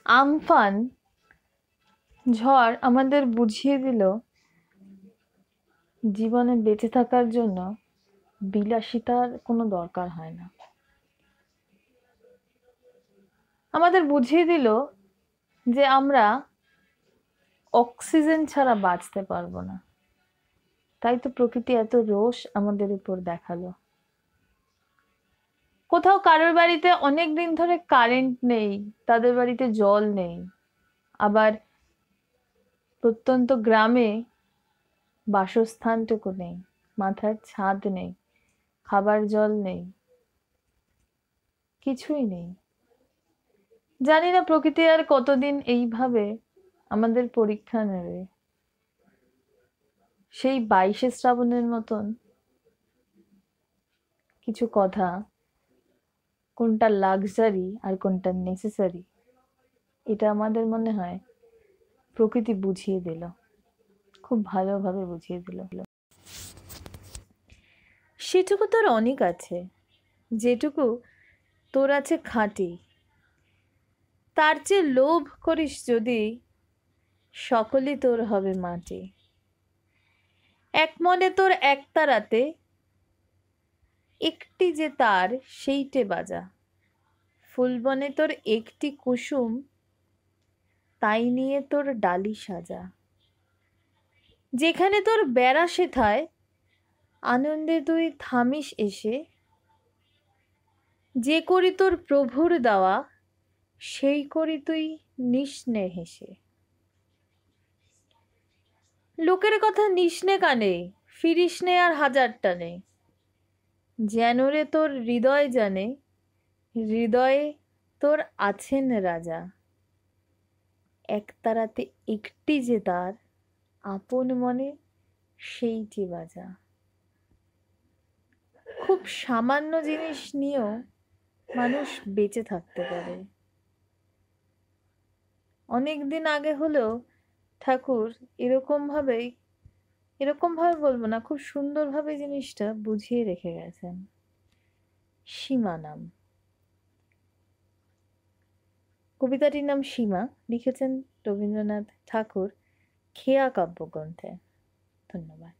Amphan ঝড় আমাদের বুঝিয়ে দিল জীবনে বেঁচে থাকার জন্য বিলাসিতার কোনো দরকার হয় না। আমাদের বুঝিয়ে দিল যে আমরা অক্সিজেন ছাড়া বাঁচতে পারবো না। তাই তো প্রকৃতি এত রোষ আমাদের উপর দেখালো। কোথাও কারোর বাড়িতে অনেক দিন ধরে কারেন্ট নেই, তাদের বাড়িতে জল নেই। আবার প্রত্যন্ত গ্রামে বাসস্থানটুকু নেই, মাথার ছাদ নেই, খাবার জল নেই, কিছুই নেই। জানি না প্রকৃতি আর কতদিন এইভাবে আমাদের পরীক্ষা নেবে। সেই 22শে শ্রাবণের মতন কিছু কথা, কোনটা লাক্সারি আর কোনটা নেসেসারি, এটা আমাদের মনে হয় প্রকৃতি বুঝিয়ে দিল, খুব ভালোভাবে বুঝিয়ে দিল। সেটুকু তোর অনেক আছে, যেটুকু তোর আছে খাঁটি। তার চেয়ে লোভ করিস যদি, সকলই তোর হবে মাটি। এক মনে তোর একতারাতে, একটি যে তার সেইটে বাজা। ফুলবনে তোর একটি কুসুম, তাই নিয়ে তোর ডালি সাজা। যেখানে তোর বেড়া সেথায়, আনন্দে তুই থামিস এসে। যে করি তোর প্রভুর দেওয়া, সেই করি তুই নিস্নে হেসে। লোকের কথা নিস্নে কানে, ফিরিস নে আর হাজার টানে। যেন রে তোর হৃদয় জানে, হৃদয়ে তোর আছেন রাজা। একতারাতে একটি যে তার, আপন মনে সেইটি বাজা। খুব সামান্য জিনিস নিয়েও মানুষ বেঁচে থাকতে পারে। অনেক দিন আগে হলেও ঠাকুর এরকম ভাবে বলবো না, খুব সুন্দরভাবে জিনিসটা বুঝিয়ে রেখে গেছেন। সীমা নাম, কবিতাটির নাম সীমা, লিখেছেন রবীন্দ্রনাথ ঠাকুর খেয়া কাব্যগ্রন্থে। ধন্যবাদ।